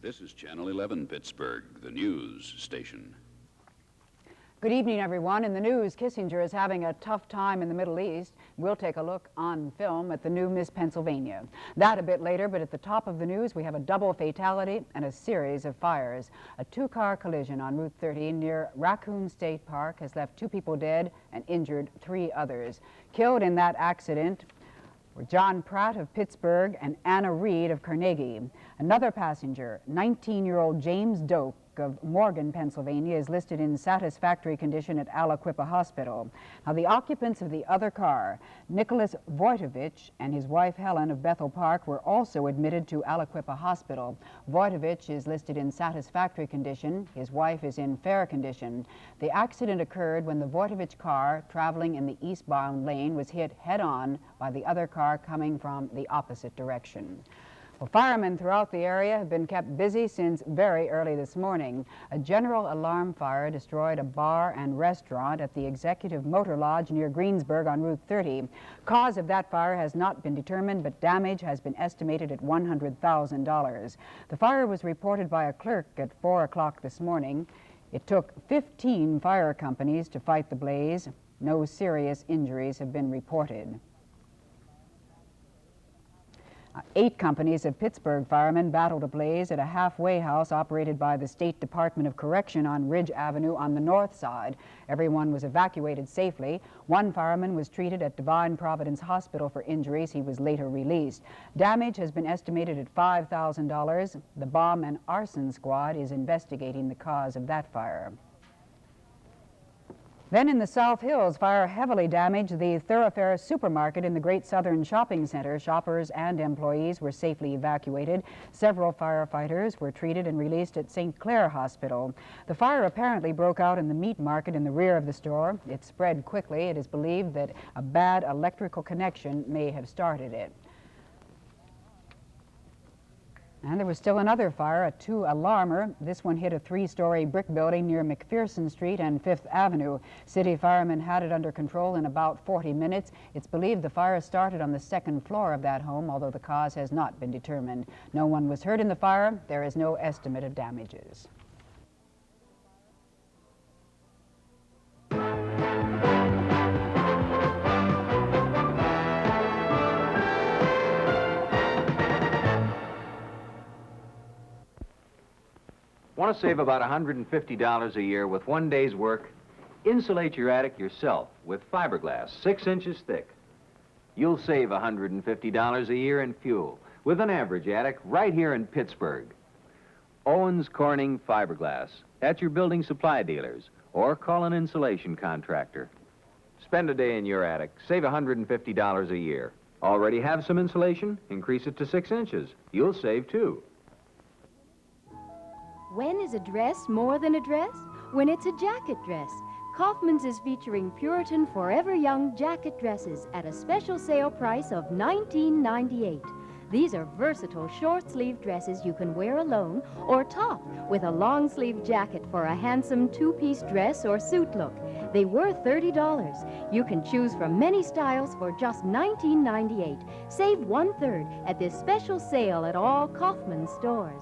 This is Channel 11 Pittsburgh, the news station. Good evening, everyone. In the news, Kissinger is having a tough time in the Middle East. We'll take a look on film at the new Miss Pennsylvania. That a bit later, but at the top of the news, we have a double fatality and a series of fires. A two-car collision on Route 30 near Raccoon State Park has left 2 people dead and injured 3 others. Killed in that accident were John Pratt of Pittsburgh and Anna Reed of Carnegie. Another passenger, 19-year-old James Doak of Morgan, Pennsylvania, is listed in satisfactory condition at Aliquippa Hospital. Now, the occupants of the other car, Nicholas Vojtovich and his wife Helen of Bethel Park, were also admitted to Aliquippa Hospital. Vojtovich is listed in satisfactory condition. His wife is in fair condition. The accident occurred when the Vojtovich car, traveling in the eastbound lane, was hit head-on by the other car coming from the opposite direction. Well, firemen throughout the area have been kept busy since very early this morning. A general alarm fire destroyed a bar and restaurant at the Executive Motor Lodge near Greensburg on Route 30. Cause of that fire has not been determined, but damage has been estimated at $100,000. The fire was reported by a clerk at 4 o'clock this morning. It took 15 fire companies to fight the blaze. No serious injuries have been reported. 8 companies of Pittsburgh firemen battled a blaze at a halfway house operated by the State Department of Correction on Ridge Avenue on the north side. Everyone was evacuated safely. 1 fireman was treated at Divine Providence Hospital for injuries. He was later released. Damage has been estimated at $5,000. The bomb and arson squad is investigating the cause of that fire. Then in the South Hills, fire heavily damaged the Thoroughfare supermarket in the Great Southern Shopping Center. Shoppers and employees were safely evacuated. Several firefighters were treated and released at St. Clair Hospital. The fire apparently broke out in the meat market in the rear of the store. It spread quickly. It is believed that a bad electrical connection may have started it. And there was still another fire, a 2-alarmer. This one hit a 3-story brick building near McPherson Street and 5th Avenue. City firemen had it under control in about 40 minutes. It's believed the fire started on the 2nd floor of that home, although the cause has not been determined. No one was hurt in the fire. There is no estimate of damages. Want to save about $150 a year with 1 day's work? Insulate your attic yourself with fiberglass 6 inches thick. You'll save $150 a year in fuel with an average attic right here in Pittsburgh. Owens Corning Fiberglass at your building supply dealers or call an insulation contractor. Spend a day in your attic, save $150 a year. Already have some insulation? Increase it to 6 inches. You'll save too. When is a dress more than a dress? When it's a jacket dress. Kaufman's is featuring Puritan Forever Young jacket dresses at a special sale price of $19.98. These are versatile short-sleeve dresses you can wear alone or top with a long-sleeve jacket for a handsome 2-piece dress or suit look. They were $30. You can choose from many styles for just $19.98. Save 1/3 at this special sale at all Kaufman's stores.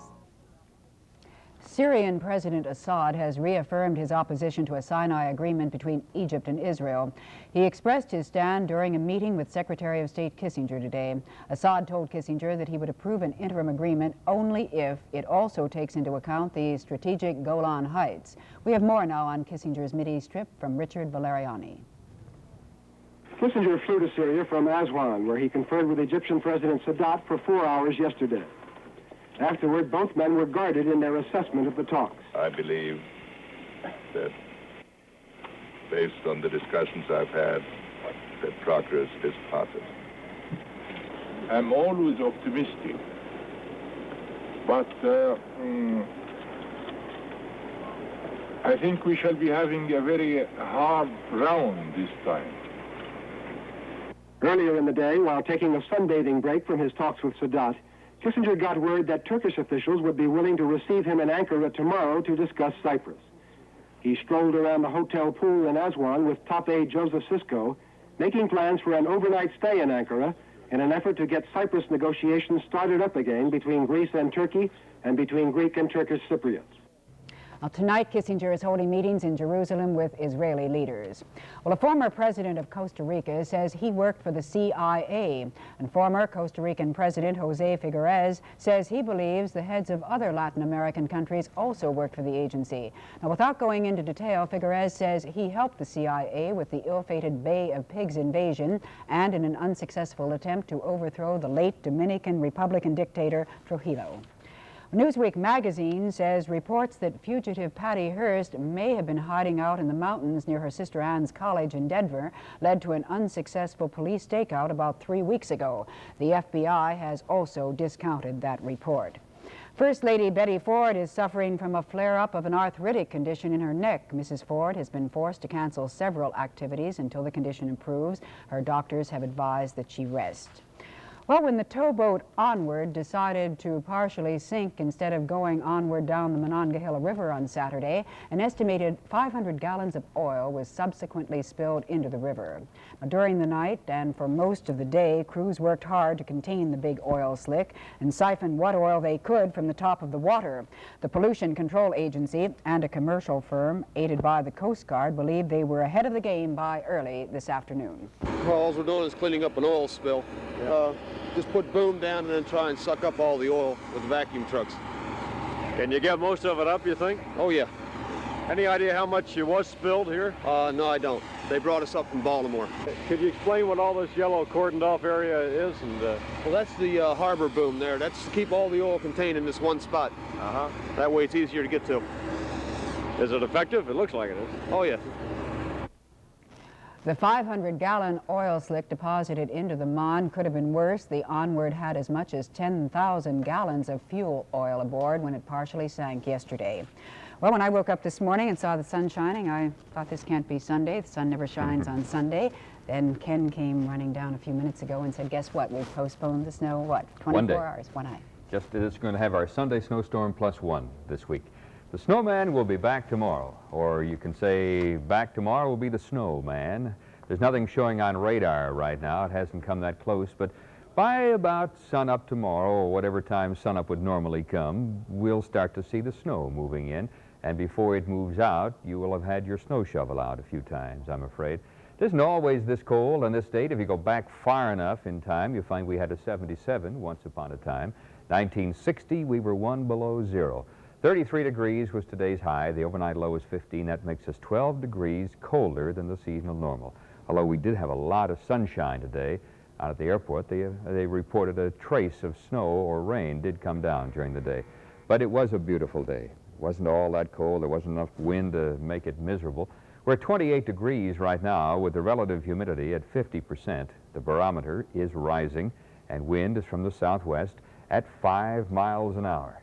Syrian President Assad has reaffirmed his opposition to a Sinai agreement between Egypt and Israel. He expressed his stand during a meeting with Secretary of State Kissinger today. Assad told Kissinger that he would approve an interim agreement only if it also takes into account the strategic Golan Heights. We have more now on Kissinger's Mideast trip from Richard Valeriani. Kissinger flew to Syria from Aswan, where he conferred with Egyptian President Sadat for 4 hours yesterday. Afterward, both men were guarded in their assessment of the talks. I believe that, based on the discussions I've had, that progress is possible. I'm always optimistic, but I think we shall be having a very hard round this time. Earlier in the day, while taking a sunbathing break from his talks with Sadat, Kissinger got word that Turkish officials would be willing to receive him in Ankara tomorrow to discuss Cyprus. He strolled around the hotel pool in Aswan with top aide Joseph Sisko, making plans for an overnight stay in Ankara in an effort to get Cyprus negotiations started up again between Greece and Turkey and between Greek and Turkish Cypriots. Well, tonight, Kissinger is holding meetings in Jerusalem with Israeli leaders. Well, a former president of Costa Rica says he worked for the CIA, and former Costa Rican President Jose Figueres says he believes the heads of other Latin American countries also worked for the agency. Now, without going into detail, Figueres says he helped the CIA with the ill-fated Bay of Pigs invasion and in an unsuccessful attempt to overthrow the late Dominican Republican dictator Trujillo. Newsweek magazine says reports that fugitive Patty Hearst may have been hiding out in the mountains near her sister Anne's college in Denver led to an unsuccessful police stakeout about 3 weeks ago. The FBI has also discounted that report. First Lady Betty Ford is suffering from a flare-up of an arthritic condition in her neck. Mrs. Ford has been forced to cancel several activities until the condition improves. Her doctors have advised that she rest. Well, when the towboat Onward decided to partially sink instead of going onward down the Monongahela River on Saturday, an estimated 500 gallons of oil was subsequently spilled into the river. Now, during the night and for most of the day, crews worked hard to contain the big oil slick and siphon what oil they could from the top of the water. The Pollution Control Agency and a commercial firm, aided by the Coast Guard, believed they were ahead of the game by early this afternoon. Well, all we're doing is cleaning up an oil spill. Just put boom down and then try and suck up all the oil with the vacuum trucks. Can you get most of it up, you think? Oh, yeah. Any idea how much was spilled here? No, I don't. They brought us up from Baltimore. Could you explain what all this yellow cordoned off area is? Well, that's the harbor boom there. That's to keep all the oil contained in this one spot. That way it's easier to get to. Is it effective? It looks like it is. Oh, yeah. The 500-gallon oil slick deposited into the Mon could have been worse. The Onward had as much as 10,000 gallons of fuel oil aboard when it partially sank yesterday. Well, when I woke up this morning and saw the sun shining, I thought this can't be Sunday. The sun never shines on Sunday. Then Ken came running down a few minutes ago and said, guess what? We've postponed the snow, what, 24 hours? One night. Just as it's going to have our Sunday snowstorm +1 this week. The snowman will be back tomorrow, or you can say back tomorrow will be the snowman. There's nothing showing on radar right now. It hasn't come that close, but by about sunup tomorrow, or whatever time sunup would normally come, we'll start to see the snow moving in, and before it moves out, you will have had your snow shovel out a few times, I'm afraid. It isn't always this cold on this date. If you go back far enough in time, you'll find we had a 77 once upon a time. 1960, we were 1 below zero. 33 degrees was today's high. The overnight low was 15. That makes us 12 degrees colder than the seasonal normal. Although we did have a lot of sunshine today out at the airport, they reported a trace of snow or rain did come down during the day. But it was a beautiful day. It wasn't all that cold. There wasn't enough wind to make it miserable. We're at 28 degrees right now with the relative humidity at 50%. The barometer is rising, and wind is from the southwest at 5 miles an hour.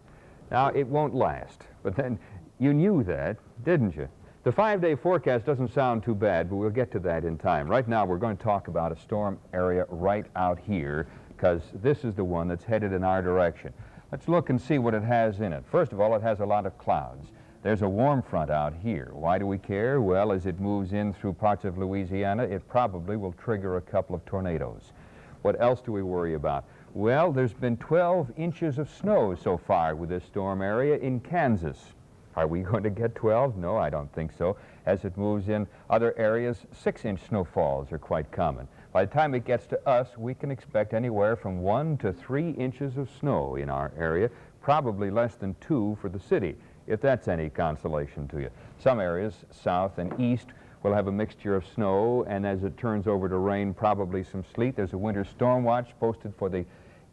Now, it won't last, but then you knew that, didn't you? The 5-day forecast doesn't sound too bad, but we'll get to that in time. Right now, we're going to talk about a storm area right out here, because this is the one that's headed in our direction. Let's look and see what it has in it. First of all, it has a lot of clouds. There's a warm front out here. Why do we care? Well, as it moves in through parts of Louisiana, it probably will trigger a couple of tornadoes. What else do we worry about? Well, there's been 12 inches of snow so far with this storm area in Kansas. Are we going to get 12? No, I don't think so. As it moves in other areas, 6-inch snowfalls are quite common. By the time it gets to us, we can expect anywhere from 1 to 3 inches of snow in our area, probably less than 2 for the city, if that's any consolation to you. Some areas, south and east, will have a mixture of snow, and as it turns over to rain, probably some sleet. There's a winter storm watch posted for the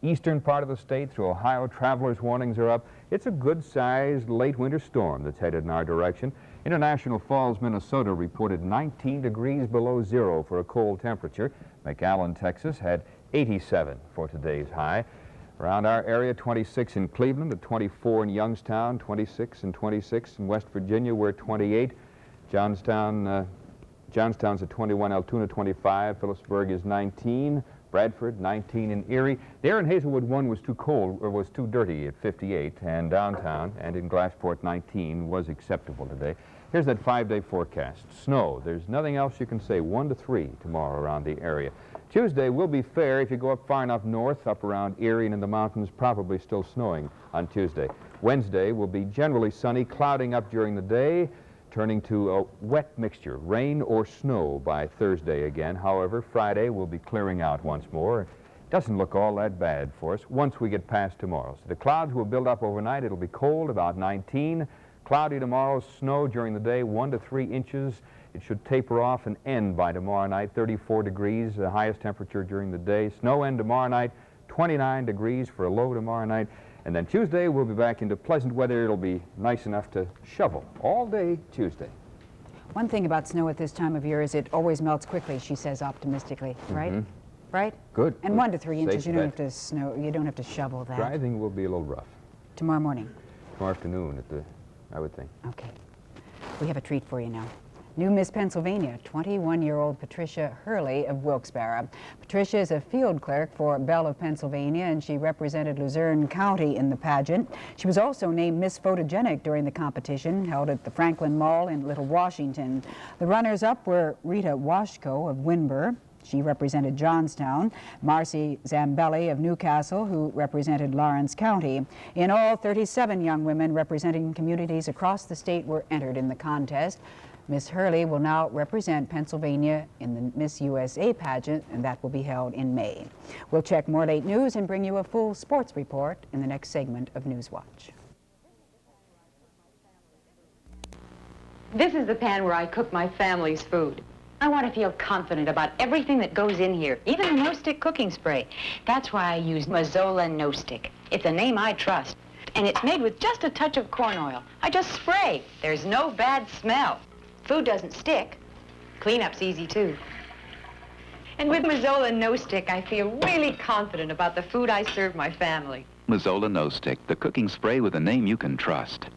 eastern part of the state through Ohio. Travelers' warnings are up. It's a good-sized late winter storm that's headed in our direction. International Falls, Minnesota reported 19 degrees below zero for a cold temperature. McAllen, Texas had 87 for today's high. Around our area, 26 in Cleveland, at 24 in Youngstown, 26 and 26 in West Virginia. We're at 28. Johnstown's at 21, Altoona 25, Phillipsburg is 19. Bradford, 19 in Erie. The air in Hazelwood 1 was too cold, or was too dirty at 58, and downtown and in Glassport 19 was acceptable today. Here's that 5-day forecast. Snow. There's nothing else you can say. 1 to 3 tomorrow around the area. Tuesday will be fair if you go up far enough north, up around Erie and in the mountains, probably still snowing on Tuesday. Wednesday will be generally sunny, clouding up during the day, turning to a wet mixture, rain or snow by Thursday again. However, Friday will be clearing out once more. Doesn't look all that bad for us once we get past tomorrow. So the clouds will build up overnight. It'll be cold, about 19. Cloudy tomorrow, snow during the day, 1 to 3 inches. It should taper off and end by tomorrow night, 34 degrees, the highest temperature during the day. Snow end tomorrow night, 29 degrees for a low tomorrow night. And then Tuesday, we'll be back into pleasant weather. It'll be nice enough to shovel all day Tuesday. One thing about snow at this time of year is it always melts quickly, she says optimistically, right? Right? Good. And good. 1 to 3 inches, Safe you don't bet. have to snow, you don't have to shovel that. Driving will be a little rough. Tomorrow morning. Tomorrow afternoon, I would think. Okay. We have a treat for you now. New Miss Pennsylvania, 21-year-old Patricia Hurley of Wilkes-Barre. Patricia is a field clerk for Belle of Pennsylvania, and she represented Luzerne County in the pageant. She was also named Miss Photogenic during the competition held at the Franklin Mall in Little Washington. The runners-up were Rita Washko of Winburn. She represented Johnstown. Marcy Zambelli of Newcastle, who represented Lawrence County. In all, 37 young women representing communities across the state were entered in the contest. Miss Hurley will now represent Pennsylvania in the Miss USA pageant, and that will be held in May. We'll check more late news and bring you a full sports report in the next segment of Newswatch. This is the pan where I cook my family's food. I want to feel confident about everything that goes in here, even the no-stick cooking spray. That's why I use Mazola No Stick. It's a name I trust. And it's made with just a touch of corn oil. I just spray. There's no bad smell. Food doesn't stick. Cleanup's easy, too. And with Mazola No Stick, I feel really confident about the food I serve my family. Mazola No Stick, the cooking spray with a name you can trust.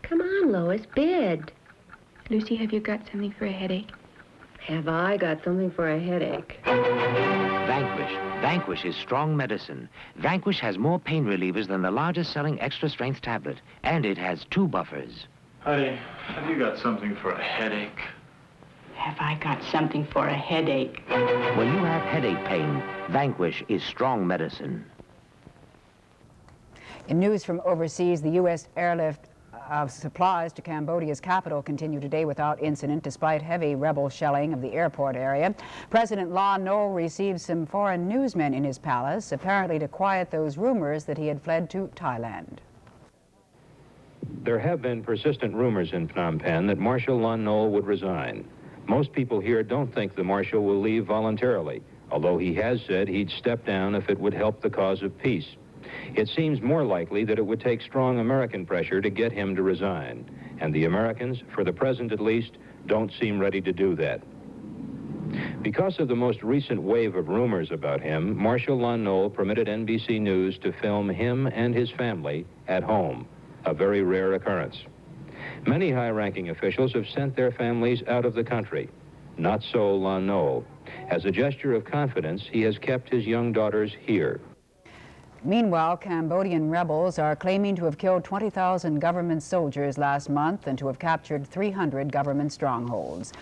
Come on, Lois, bid. Lucy, have you got something for a headache? Have I got something for a headache? Vanquish. Vanquish is strong medicine. Vanquish has more pain relievers than the largest selling extra-strength tablet, and it has 2 buffers. Honey, have you got something for a headache? Have I got something for a headache? When you have headache pain, Vanquish is strong medicine. In news from overseas, the U.S. airlift of supplies to Cambodia's capital continue today without incident despite heavy rebel shelling of the airport area. President Lon Nol received some foreign newsmen in his palace, apparently to quiet those rumors that he had fled to Thailand. There have been persistent rumors in Phnom Penh that Marshal Lon Nol would resign. Most people here don't think the Marshal will leave voluntarily, although he has said he'd step down if it would help the cause of peace. It seems more likely that it would take strong American pressure to get him to resign, and the Americans, for the present at least, don't seem ready to do that. Because of the most recent wave of rumors about him, Marshal Lon Nol permitted NBC News to film him and his family at home, a very rare occurrence. Many high-ranking officials have sent their families out of the country. Not so Lon Nol. As a gesture of confidence, he has kept his young daughters here. Meanwhile, Cambodian rebels are claiming to have killed 20,000 government soldiers last month and to have captured 300 government strongholds.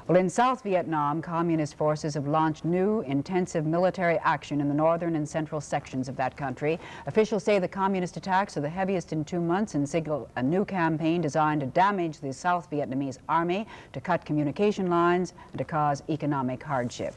Well, in South Vietnam, communist forces have launched new intensive military action in the northern and central sections of that country. Officials say the communist attacks are the heaviest in 2 months and signal a new campaign designed to damage the South Vietnamese army, to cut communication lines, and to cause economic hardship.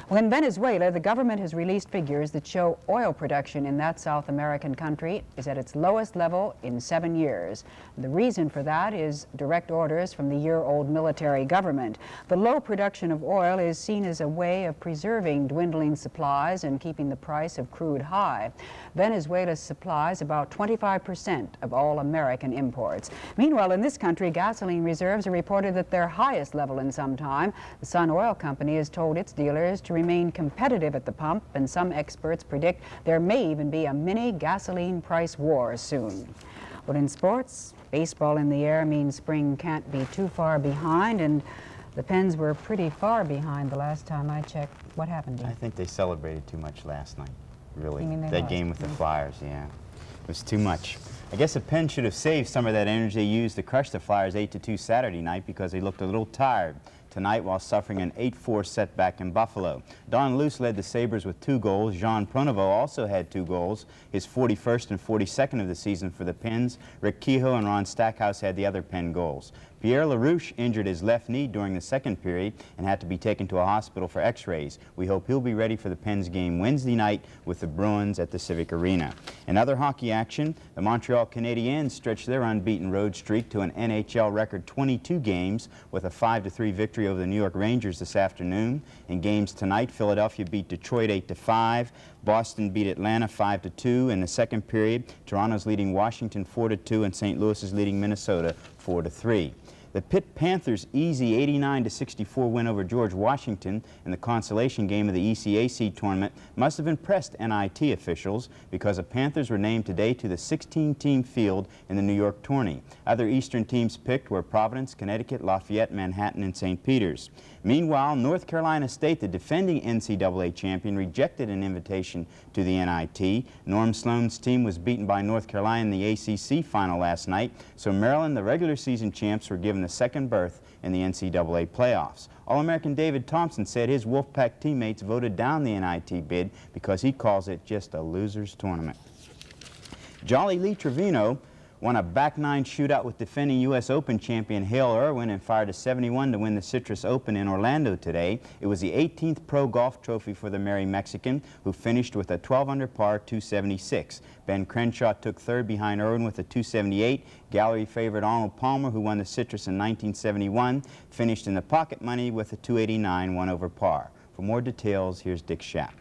Well, in Venezuela, the government has released figures that show oil production in that South American country is at its lowest level in 7 years. The reason for that is direct orders from the year-old military government. The low production of oil is seen as a way of preserving dwindling supplies and keeping the price of crude high. Venezuela supplies about 25% of all American imports. Meanwhile, in this country, gasoline reserves are reported at their highest level in some time. The Sun Oil Company has told its dealers to remain competitive at the pump, and some experts predict there may even be a mini gasoline price war soon. But in sports, baseball in the air means spring can't be too far behind, and the Pens were pretty far behind the last time I checked. What happened, Dee? I think they celebrated too much last night, really. You mean they that lost? game with the Flyers, yeah. was too much. I guess the Pens should have saved some of that energy they used to crush the Flyers 8-2 Saturday night because they looked a little tired tonight while suffering an 8-4 setback in Buffalo. Don Luce led the Sabres with 2 goals. Jean Pronovost also had 2 goals, his 41st and 42nd of the season for the Pens. Rick Kehoe and Ron Stackhouse had the other Pen goals. Pierre LaRouche injured his left knee during the second period and had to be taken to a hospital for x-rays. We hope he'll be ready for the Pens game Wednesday night with the Bruins at the Civic Arena. In other hockey action, the Montreal Canadiens stretched their unbeaten road streak to an NHL record 22 games with a 5-3 victory over the New York Rangers this afternoon. In games tonight, Philadelphia beat Detroit 8-5. Boston beat Atlanta 5-2 in the second period. Toronto's leading Washington 4-2 and St. Louis is leading Minnesota 4-3. The Pitt Panthers' easy 89-64 win over George Washington in the consolation game of the ECAC tournament must have impressed NIT officials because the Panthers were named today to the 16-team field in the New York tourney. Other Eastern teams picked were Providence, Connecticut, Lafayette, Manhattan, and St. Peter's. Meanwhile, North Carolina State, the defending NCAA champion, rejected an invitation to the NIT. Norm Sloan's team was beaten by North Carolina in the ACC final last night, so Maryland, the regular season champs, were given the second berth in the NCAA playoffs. All-American David Thompson said his Wolfpack teammates voted down the NIT bid because he calls it just a loser's tournament. Jolly Lee Trevino won a back nine shootout with defending U.S. Open champion Hale Irwin and fired a 71 to win the Citrus Open in Orlando today. It was the 18th pro golf trophy for the Merry Mexican, who finished with a 12-under par 276. Ben Crenshaw took third behind Irwin with a 278. Gallery favorite Arnold Palmer, who won the Citrus in 1971, finished in the pocket money with a 289, 1 over par. For more details, here's Dick Schaap.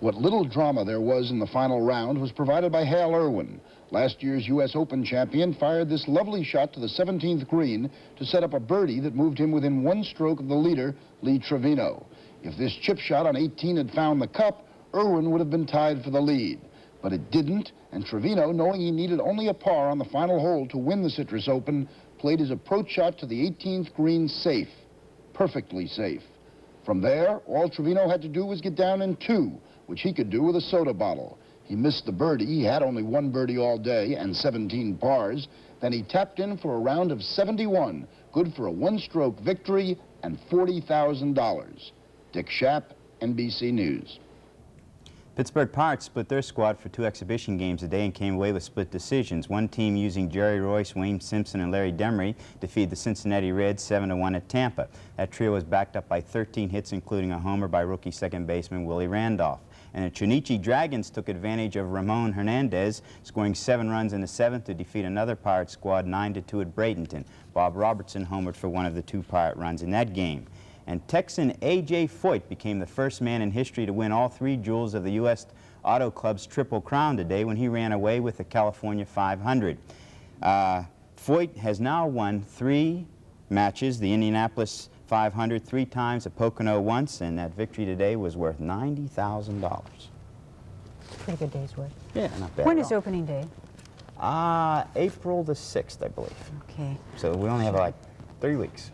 What little drama there was in the final round was provided by Hale Irwin. Last year's U.S. Open champion fired this lovely shot to the 17th green to set up a birdie that moved him within 1 stroke of the leader, Lee Trevino. If this chip shot on 18 had found the cup, Irwin would have been tied for the lead. But it didn't, and Trevino, knowing he needed only a par on the final hole to win the Citrus Open, played his approach shot to the 18th green safe, perfectly safe. From there, all Trevino had to do was get down in 2, which he could do with a soda bottle. He missed the birdie. He had only 1 birdie all day and 17 pars. Then he tapped in for a round of 71, good for a 1-stroke victory and $40,000. Dick Schaap, NBC News. Pittsburgh Pirates split their squad for 2 exhibition games today and came away with split decisions. One team using Jerry Royce, Wayne Simpson, and Larry Demery defeated the Cincinnati Reds 7-1 at Tampa. That trio was backed up by 13 hits, including a homer by rookie second baseman Willie Randolph. And the Chunichi Dragons took advantage of Ramon Hernandez, scoring 7 runs in the 7th to defeat another Pirate squad 9-2 at Bradenton. Bob Robertson homered for one of the 2 Pirate runs in that game. And Texan A.J. Foyt became the first man in history to win all 3 jewels of the U.S. Auto Club's Triple Crown today when he ran away with the California 500. Foyt has now won 3 matches, the Indianapolis 500 3 times, at Pocono once, and that victory today was worth $90,000. Pretty good day's work. Yeah, not bad. When is opening day? April the 6th, I believe. Okay. So we only have like 3 weeks.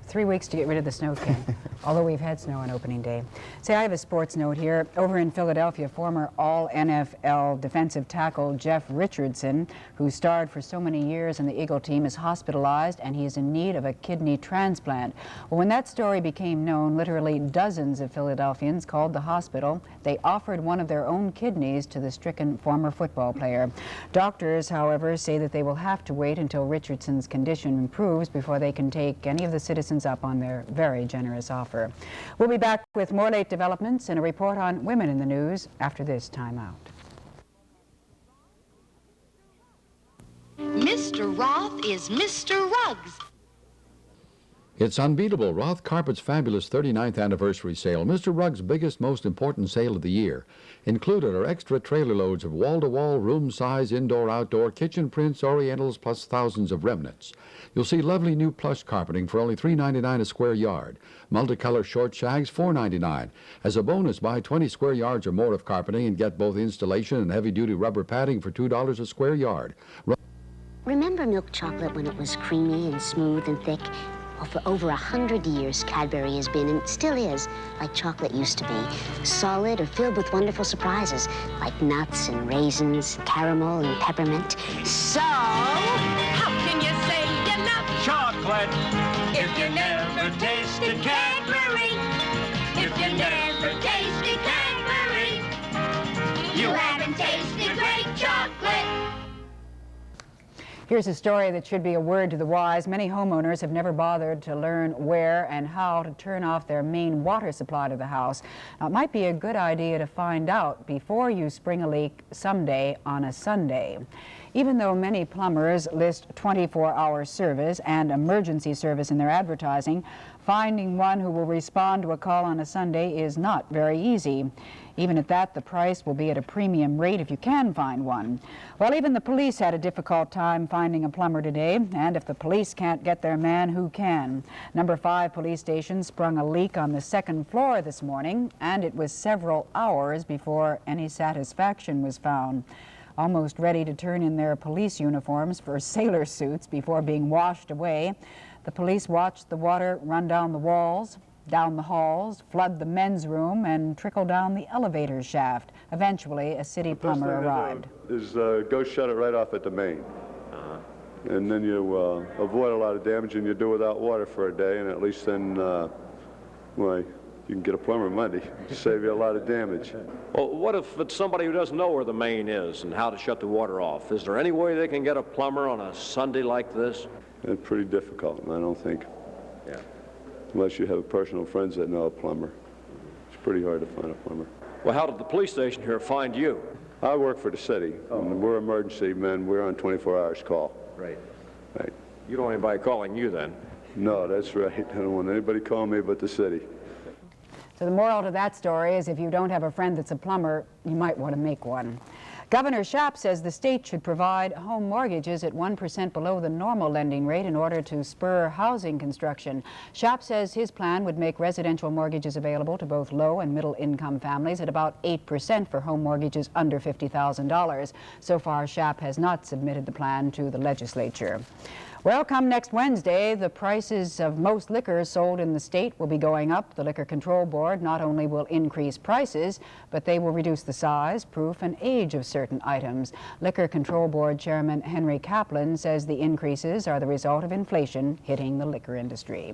3 weeks to get rid of the snow, Ken, although we've had snow on opening day. Say, I have a sports note here. Over in Philadelphia, former all-NFL defensive tackle Jeff Richardson, who starred for so many years in the Eagle team, is hospitalized and he is in need of a kidney transplant. Well, when that story became known, literally dozens of Philadelphians called the hospital. They offered one of their own kidneys to the stricken former football player. Doctors, however, say that they will have to wait until Richardson's condition improves before they can take any of the citizens up on their very generous offer. We'll be back with more late developments and a report on women in the news after this time out. Mr. Roth is Mr. Ruggs. It's unbeatable. Roth Carpet's fabulous 39th anniversary sale, Mr. Ruggs' biggest, most important sale of the year. Included are extra trailer loads of wall-to-wall, room-size, indoor-outdoor, kitchen prints, orientals, plus thousands of remnants. You'll see lovely new plush carpeting for only $3.99 a square yard. Multicolor short shags, $4.99. As a bonus, buy 20 square yards or more of carpeting and get both installation and heavy-duty rubber padding for $2 a square yard. Remember milk chocolate when it was creamy and smooth and thick? Well, for over 100 years, Cadbury has been, and still is, like chocolate used to be. Solid or filled with wonderful surprises, like nuts and raisins, caramel and peppermint. So, How can you say you love chocolate if you never tasted Cadbury? If you never tasted Cadbury, you haven't tasted great chocolate. Here's a story that should be a word to the wise. Many homeowners have never bothered to learn where and how to turn off their main water supply to the house. Now, it might be a good idea to find out before you spring a leak someday on a Sunday. Even though many plumbers list 24-hour service and emergency service in their advertising, finding one who will respond to a call on a Sunday is not very easy. Even at that, the price will be at a premium rate if you can find one. Well, even the police had a difficult time finding a plumber today, and if the police can't get their man, who can? Number 5 police station sprung a leak on the 2nd floor this morning, and it was several hours before any satisfaction was found. Almost ready to turn in their police uniforms for sailor suits before being washed away, the police watched the water run down the walls, down the halls, flood the men's room, and trickle down the elevator shaft. Eventually, a city plumber arrived. Is go shut it right off at the main. And then you avoid a lot of damage, and you do without water for a day, and at least then, well, you can get a plumber Monday. Save you a lot of damage. Well, what if it's somebody who doesn't know where the main is and how to shut the water off? Is there any way they can get a plumber on a Sunday like this? It's pretty difficult, I don't think. Yeah. Unless you have personal friends that know a plumber. It's pretty hard to find a plumber. Well, how did the police station here find you? I work for the city. And we're emergency men. We're on 24 hours call. Right. Right. You don't want anybody calling you then? No, that's right. I don't want anybody calling me but the city. So the moral to that story is if you don't have a friend that's a plumber, you might want to make one. Governor Schaap says the state should provide home mortgages at 1% below the normal lending rate in order to spur housing construction. Schaap says his plan would make residential mortgages available to both low and middle income families at about 8% for home mortgages under $50,000. So far, Schaap has not submitted the plan to the legislature. Well, come next Wednesday, the prices of most liquors sold in the state will be going up. The Liquor Control Board not only will increase prices, but they will reduce the size, proof, and age of certain items. Liquor Control Board Chairman Henry Kaplan says the increases are the result of inflation hitting the liquor industry.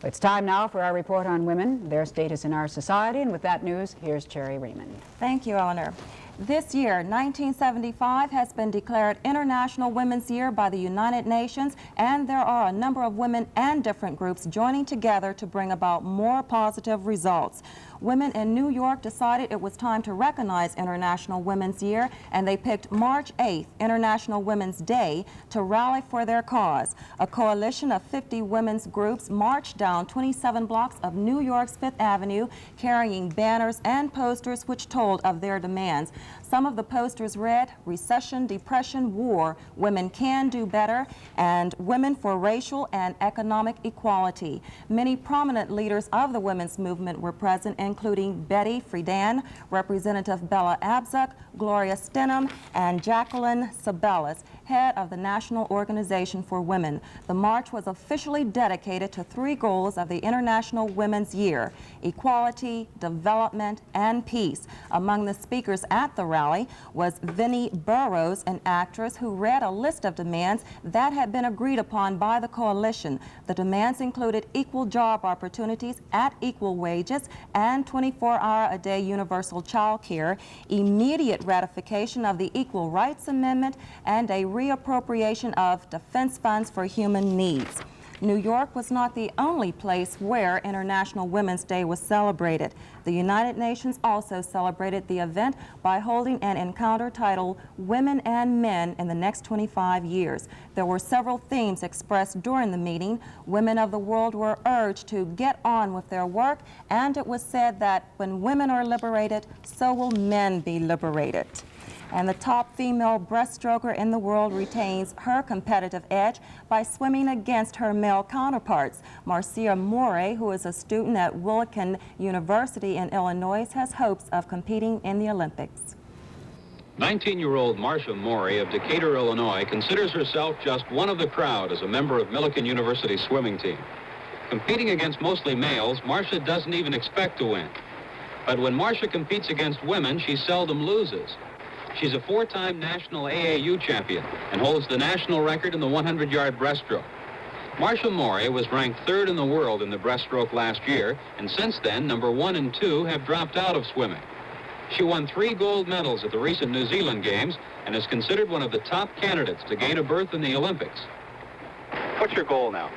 It's time now for our report on women, their status in our society, and with that news, here's Cherry Raymond. Thank you, Eleanor. This year, 1975, has been declared International Women's Year by the United Nations, and there are a number of women and different groups joining together to bring about more positive results. Women in New York decided it was time to recognize International Women's Year, and they picked March 8th, International Women's Day, to rally for their cause. A coalition of 50 women's groups marched down 27 blocks of New York's Fifth Avenue, carrying banners and posters which told of their demands. Some of the posters read, "Recession, Depression, War, Women Can Do Better," and "Women for Racial and Economic Equality." Many prominent leaders of the women's movement were present, including Betty Friedan, Representative Bella Abzug, Gloria Steinem, and Jacqueline Sabellas, head of the National Organization for Women. The march was officially dedicated to 3 goals of the International Women's Year: equality, development, and peace. Among the speakers at the rally was Vinnie Burroughs, an actress who read a list of demands that had been agreed upon by the coalition. The demands included equal job opportunities at equal wages and 24-hour-a-day universal child care, immediate ratification of the Equal Rights Amendment, and a reappropriation of defense funds for human needs. New York was not the only place where International Women's Day was celebrated. The United Nations also celebrated the event by holding an encounter titled "Women and Men in the Next 25 Years." There were several themes expressed during the meeting. Women of the world were urged to get on with their work, and it was said that when women are liberated, so will men be liberated. And the top female breaststroker in the world retains her competitive edge by swimming against her male counterparts. Marcia Morey, who is a student at WIIC University in Illinois, has hopes of competing in the Olympics. 19-year-old Marcia Morey of Decatur, Illinois, considers herself just one of the crowd as a member of Millikan University's swimming team. Competing against mostly males, Marcia doesn't even expect to win. But when Marcia competes against women, she seldom loses. She's a 4-time national AAU champion and holds the national record in the 100-yard breaststroke. Marcia Morey was ranked 3rd in the world in the breaststroke last year, and since then, number 1 and 2 have dropped out of swimming. She won 3 gold medals at the recent New Zealand Games and is considered one of the top candidates to gain a berth in the Olympics. What's your goal now?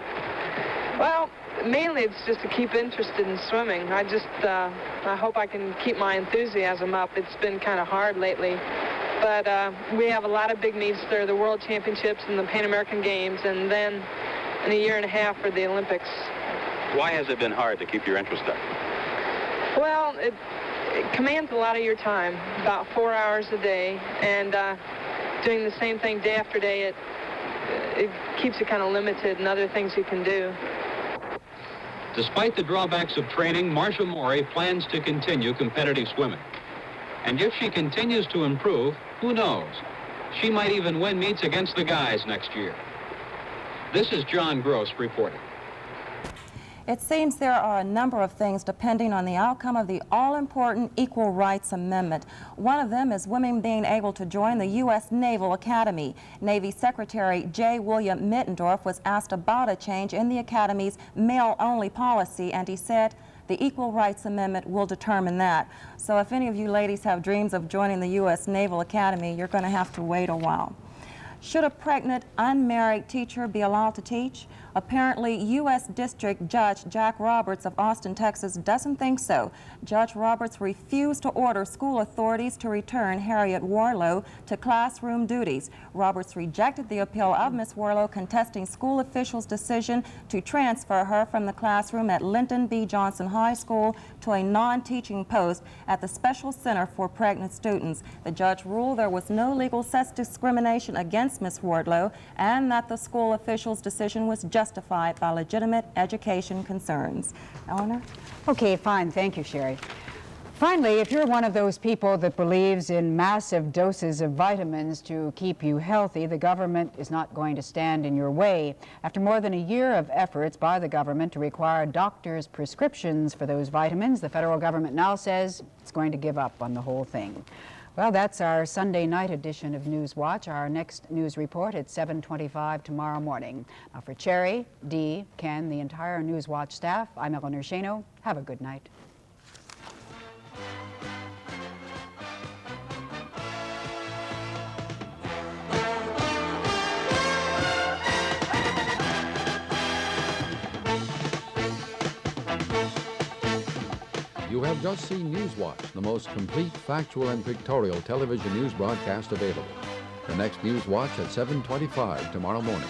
Well, mainly it's just to keep interested in swimming. I hope I can keep my enthusiasm up. It's been kind of hard lately. But we have a lot of big meets there, the World Championships and the Pan American Games, and then in a year and a half for the Olympics. Why has it been hard to keep your interest up? Well, it commands a lot of your time, about 4 hours a day, and doing the same thing day after day, it keeps you kind of limited in other things you can do. Despite the drawbacks of training, Marcia Morey plans to continue competitive swimming. And if she continues to improve, who knows? She might even win meets against the guys next year. This is John Gross reporting. It seems there are a number of things depending on the outcome of the all-important Equal Rights Amendment. One of them is women being able to join the U.S. Naval Academy. Navy Secretary J. William Mittendorf was asked about a change in the Academy's male-only policy, and he said, "The Equal Rights Amendment will determine that." So if any of you ladies have dreams of joining the U.S. Naval Academy, you're going to have to wait a while. Should a pregnant, unmarried teacher be allowed to teach? Apparently, U.S. District Judge Jack Roberts of Austin, Texas, doesn't think so. Judge Roberts refused to order school authorities to return Harriet Warlow to classroom duties. Roberts rejected the appeal of Ms. Warlow, contesting school officials' decision to transfer her from the classroom at Lyndon B. Johnson High School to a non-teaching post at the Special Center for Pregnant Students. The judge ruled there was no legal sex discrimination against Ms. Wardlow and that the school officials' decision was justified by legitimate education concerns. Eleanor? Okay, fine. Thank you, Sherry. Finally, if you're one of those people that believes in massive doses of vitamins to keep you healthy, the government is not going to stand in your way. After more than a year of efforts by the government to require doctors' prescriptions for those vitamins, the federal government now says it's going to give up on the whole thing. Well, that's our Sunday night edition of News Watch. Our next news report at 7:25 tomorrow morning. Now for Cherry, Dee, Ken, the entire News Watch staff, I'm Eleanor Schano. Have a good night. You have just seen News Watch, the most complete, factual, and pictorial television news broadcast available. The next News Watch at 7:25 tomorrow morning.